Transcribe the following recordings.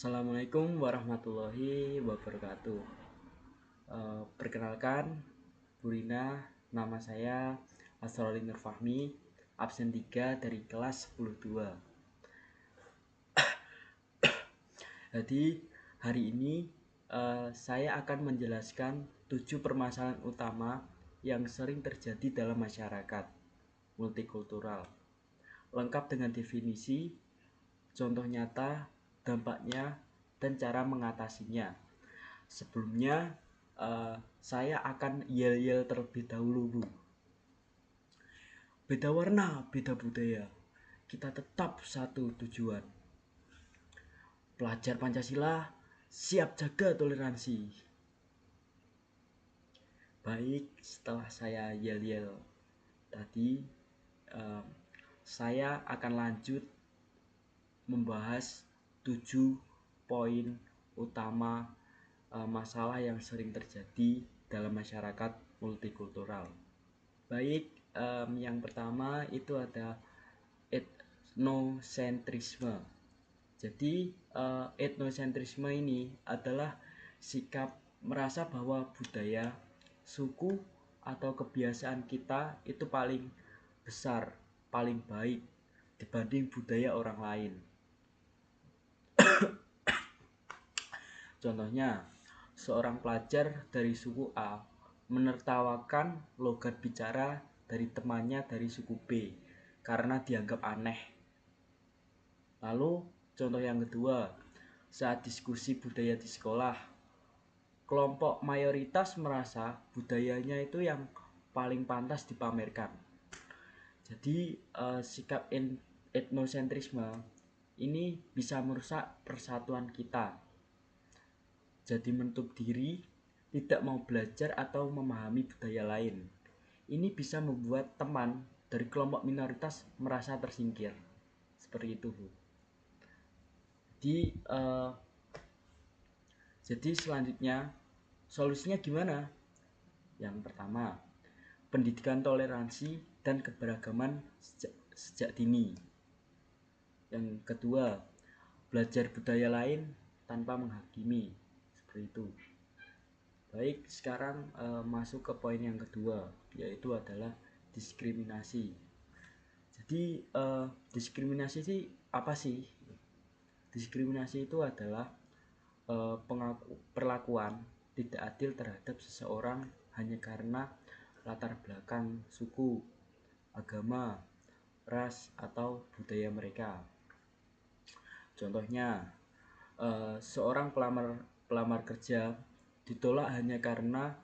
Assalamualaikum warahmatullahi wabarakatuh. Perkenalkan, Bu Rina, nama saya Asroli Nur Fahmi, absen 3 dari kelas 102. Jadi, hari ini saya akan menjelaskan 7 permasalahan utama yang sering terjadi dalam masyarakat multikultural. Lengkap dengan definisi, contoh nyata, dampaknya, dan cara mengatasinya. Sebelumnya, saya akan yel-yel terlebih dahulu, Bu. Beda warna, beda budaya. Kita tetap satu tujuan. Pelajar Pancasila siap jaga toleransi. Baik, setelah saya yel-yel tadi, saya akan lanjut membahas 7 poin utama masalah yang sering terjadi dalam masyarakat multikultural. Baik, yang pertama itu ada etnosentrisme. Jadi etnosentrisme ini adalah sikap merasa bahwa budaya, suku, atau kebiasaan kita itu paling besar, paling baik dibanding budaya orang lain. Contohnya, seorang pelajar dari suku A menertawakan logat bicara dari temannya dari suku B karena dianggap aneh. Lalu, contoh yang kedua, saat diskusi budaya di sekolah, kelompok mayoritas merasa budayanya itu yang paling pantas dipamerkan. Jadi, sikap etnosentrisme ini bisa merusak persatuan kita. Jadi menutup diri, tidak mau belajar atau memahami budaya lain. Ini bisa membuat teman dari kelompok minoritas merasa tersingkir. Seperti itu, Bu. Jadi selanjutnya solusinya gimana? Yang pertama, pendidikan toleransi dan keberagaman sejak dini. Yang kedua, belajar budaya lain tanpa menghakimi. Seperti itu. Baik, sekarang masuk ke poin yang kedua, yaitu adalah diskriminasi. Jadi diskriminasi sih apa sih? Diskriminasi itu adalah perlakuan tidak adil terhadap seseorang hanya karena latar belakang suku, agama, ras, atau budaya mereka. Contohnya, seorang pelamar kerja ditolak hanya karena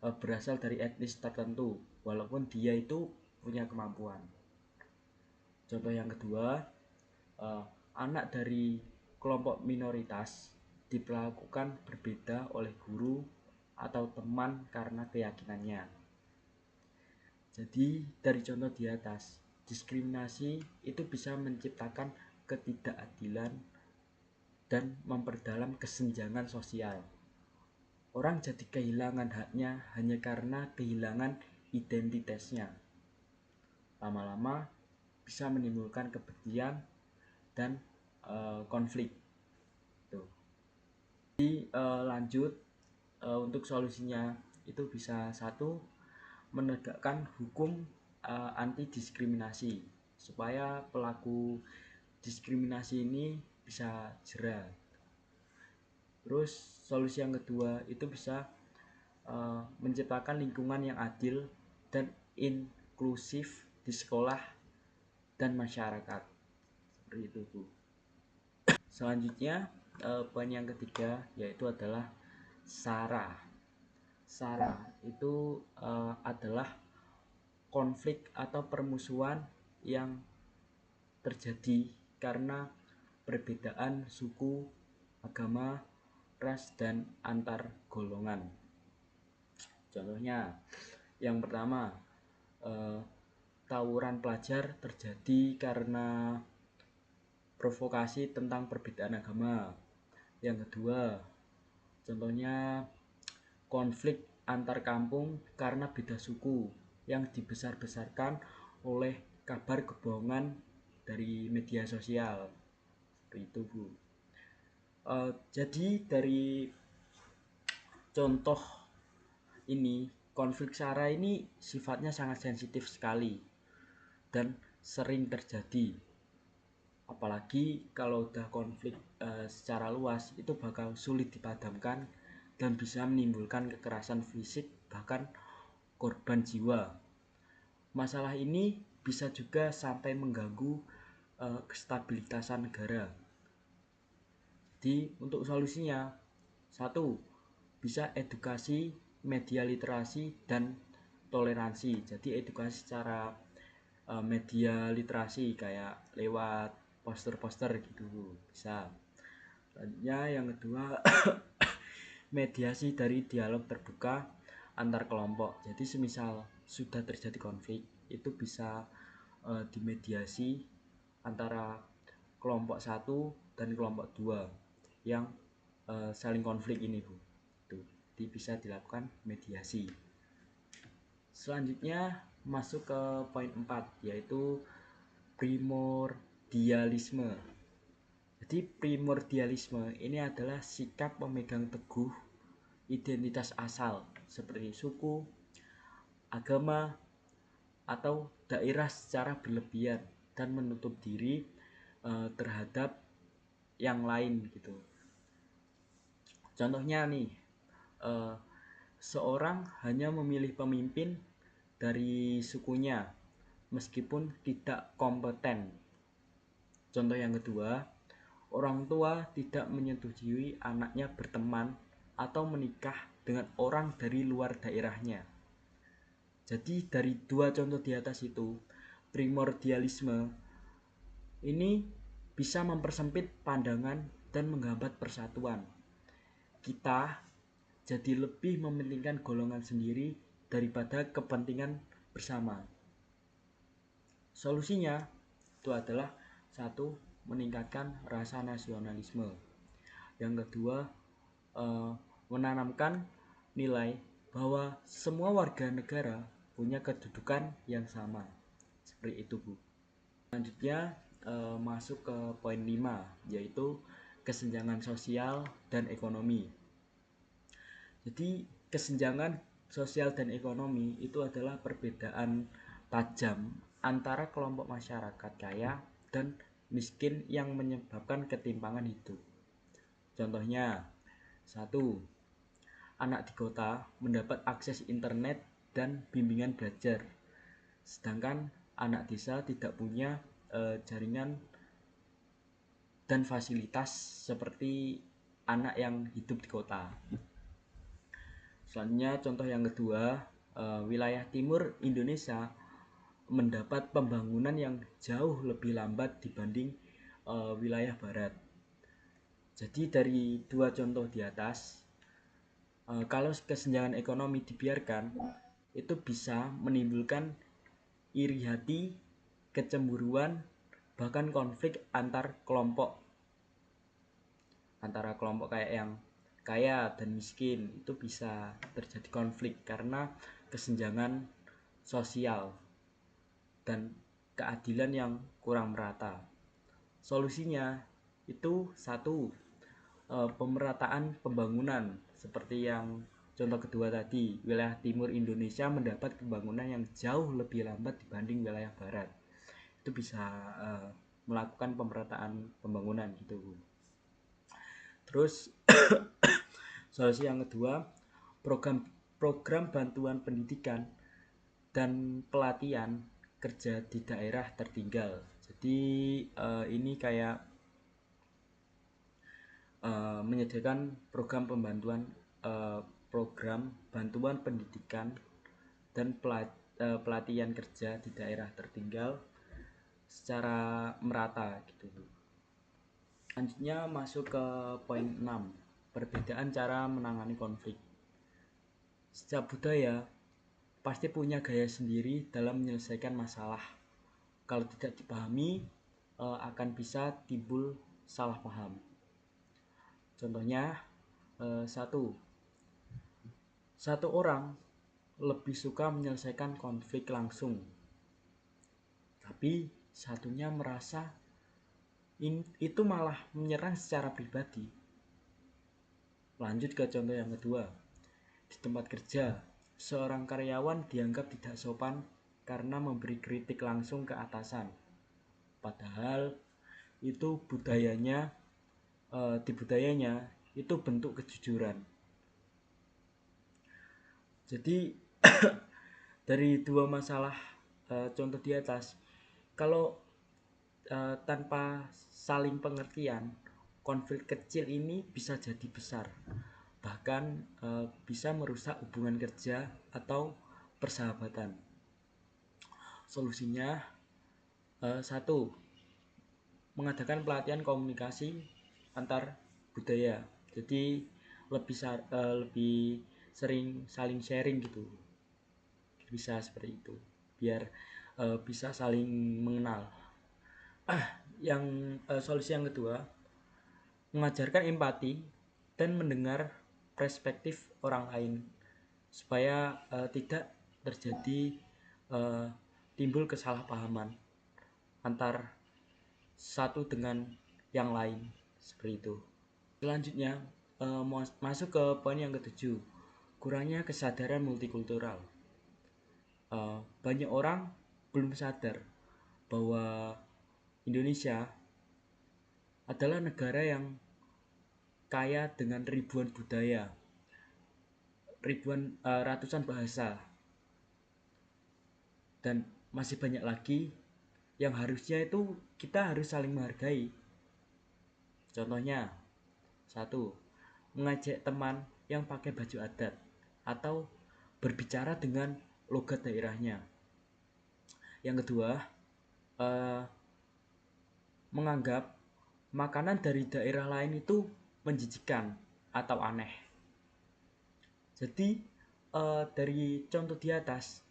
berasal dari etnis tertentu, walaupun dia itu punya kemampuan. Contoh yang kedua, anak dari kelompok minoritas diperlakukan berbeda oleh guru atau teman karena keyakinannya. Jadi dari contoh di atas, diskriminasi itu bisa menciptakan ketidakadilan dan memperdalam kesenjangan sosial. Orang jadi kehilangan haknya hanya karena kehilangan identitasnya. Lama-lama bisa menimbulkan kebencian dan konflik. Tuh. Jadi lanjut untuk solusinya itu bisa satu, menegakkan hukum anti diskriminasi supaya pelaku diskriminasi ini bisa jera. Terus solusi yang kedua itu bisa menciptakan lingkungan yang adil dan inklusif di sekolah dan masyarakat. Seperti itu, Bu. Selanjutnya poin yang ketiga yaitu adalah SARA. SARA itu adalah konflik atau permusuhan yang terjadi karena perbedaan suku, agama, ras, dan antar golongan. Contohnya, yang pertama, tawuran pelajar terjadi karena provokasi tentang perbedaan agama. Yang kedua, contohnya konflik antar kampung karena beda suku yang dibesar-besarkan oleh kabar kebohongan dari media sosial. Seperti itu, Bu. Jadi dari contoh ini, konflik SARA ini sifatnya sangat sensitif sekali dan sering terjadi. Apalagi kalau udah konflik secara luas, itu bakal sulit dipadamkan dan bisa menimbulkan kekerasan fisik, bahkan korban jiwa. Masalah ini bisa juga sampai mengganggu kestabilitasan negara. Jadi untuk solusinya, satu, bisa edukasi, media literasi, dan toleransi. Jadi edukasi secara media literasi kayak lewat poster-poster gitu bisa. Selanjutnya yang kedua, mediasi dari dialog terbuka antar kelompok. Jadi semisal sudah terjadi konflik, itu bisa dimediasi antara kelompok satu dan kelompok dua yang saling konflik ini, Bu. Itu bisa dilakukan mediasi. Selanjutnya masuk ke poin 4, yaitu primordialisme. Jadi primordialisme ini adalah sikap memegang teguh identitas asal seperti suku, agama, atau daerah secara berlebihan dan menutup diri terhadap yang lain gitu. Contohnya nih, seorang hanya memilih pemimpin dari sukunya meskipun tidak kompeten. Contoh yang kedua, orang tua tidak menyetujui anaknya berteman atau menikah dengan orang dari luar daerahnya. Jadi dari dua contoh di atas itu, primordialisme ini bisa mempersempit pandangan dan menghambat persatuan. Kita jadi lebih mementingkan golongan sendiri daripada kepentingan bersama. Solusinya itu adalah satu, meningkatkan rasa nasionalisme. Yang kedua, menanamkan nilai bahwa semua warga negara punya kedudukan yang sama. Seperti itu, Bu. Selanjutnya masuk ke poin 5, yaitu kesenjangan sosial dan ekonomi. Jadi kesenjangan sosial dan ekonomi itu adalah perbedaan tajam antara kelompok masyarakat kaya dan miskin yang menyebabkan ketimpangan hidup. Contohnya, satu, anak di kota mendapat akses internet dan bimbingan belajar, sedangkan anak desa tidak punya jaringan dan fasilitas seperti anak yang hidup di kota. Selanjutnya contoh yang kedua, wilayah timur Indonesia mendapat pembangunan yang jauh lebih lambat dibanding wilayah barat. Jadi dari dua contoh di atas, kalau kesenjangan ekonomi dibiarkan, itu bisa menimbulkan iri hati, kecemburuan, bahkan konflik antar kelompok. Antara kelompok kayak yang kaya dan miskin itu bisa terjadi konflik karena kesenjangan sosial dan keadilan yang kurang merata. Solusinya itu satu, pemerataan pembangunan seperti yang contoh kedua tadi, wilayah timur Indonesia mendapat pembangunan yang jauh lebih lambat dibanding wilayah barat. Itu bisa melakukan pemerataan pembangunan gitu. Terus solusi yang kedua, program bantuan pendidikan dan pelatihan kerja di daerah tertinggal. Jadi ini kayak menyediakan program bantuan pendidikan dan pelatihan kerja di daerah tertinggal secara merata gitu. Selanjutnya masuk ke poin 6, perbedaan cara menangani konflik. Setiap budaya pasti punya gaya sendiri dalam menyelesaikan masalah. Kalau tidak dipahami, akan bisa timbul salah paham. Contohnya, satu orang lebih suka menyelesaikan konflik langsung, tapi satunya merasa itu malah menyerang secara pribadi. Lanjut ke contoh yang kedua. Di tempat kerja, seorang karyawan dianggap tidak sopan karena memberi kritik langsung ke atasan. Padahal itu di budayanya itu bentuk kejujuran. Jadi dari dua masalah contoh di atas, kalau tanpa saling pengertian, konflik kecil ini bisa jadi besar, bahkan bisa merusak hubungan kerja atau persahabatan. Solusinya, satu, mengadakan pelatihan komunikasi antar budaya. Jadi lebih sering saling sharing gitu, bisa seperti itu, biar bisa saling mengenal. Solusi yang kedua, mengajarkan empati dan mendengar perspektif orang lain supaya tidak terjadi uh, timbul kesalahpahaman antar satu dengan yang lain, seperti itu. Selanjutnya, masuk ke poin yang ketujuh, kurangnya kesadaran multikultural. Banyak orang belum sadar bahwa Indonesia adalah negara yang kaya dengan ribuan budaya, ratusan bahasa, dan masih banyak lagi yang harusnya itu kita harus saling menghargai. Contohnya, satu, mengajak teman yang pakai baju adat atau berbicara dengan logat daerahnya. Yang kedua, eh, menganggap makanan dari daerah lain itu menjijikan atau aneh. Jadi dari contoh di atas,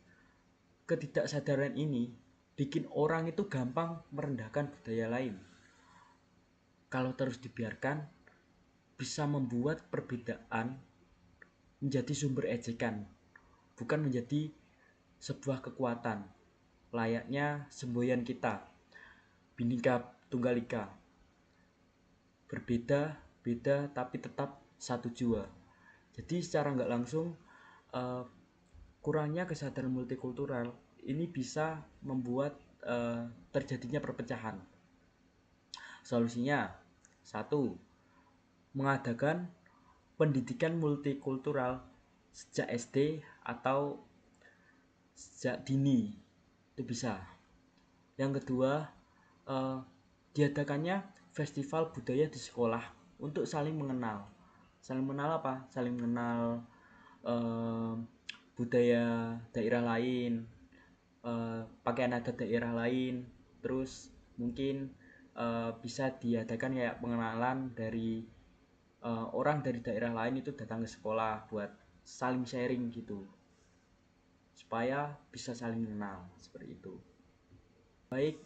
ketidaksadaran ini bikin orang itu gampang merendahkan budaya lain. Kalau terus dibiarkan, bisa membuat perbedaan menjadi sumber ejekan, bukan menjadi sebuah kekuatan. Layaknya semboyan kita, Bhinneka Tunggal Ika. Berbeda-beda tapi tetap satu jua. Jadi secara nggak langsung, kurangnya kesadaran multikultural ini bisa membuat terjadinya perpecahan. Solusinya, satu, mengadakan pendidikan multikultural sejak SD atau sejak dini, itu bisa. Yang kedua, diadakannya festival budaya di sekolah untuk saling mengenal. Saling mengenal apa? Saling mengenal budaya daerah lain, pakaian adat daerah lain. Terus mungkin bisa diadakan kayak pengenalan dari orang dari daerah lain itu datang ke sekolah buat saling sharing gitu, supaya bisa saling mengenal, seperti itu. Baik,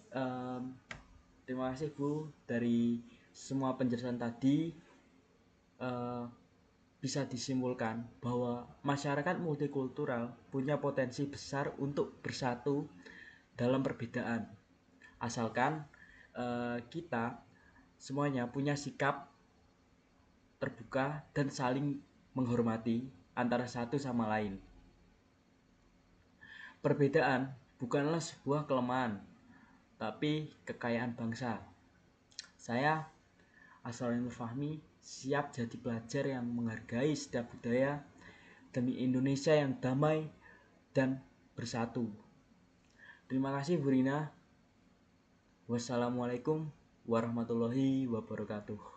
terima kasih Bu, dari semua penjelasan tadi bisa disimpulkan bahwa masyarakat multikultural punya potensi besar untuk bersatu dalam perbedaan, asalkan kita semuanya punya sikap terbuka dan saling menghormati antara satu sama lain. Perbedaan bukanlah sebuah kelemahan, tapi kekayaan bangsa. Saya, Asrorun Fahmi, siap jadi pelajar yang menghargai setiap budaya demi Indonesia yang damai dan bersatu. Terima kasih Bu Rina. Wassalamualaikum warahmatullahi wabarakatuh.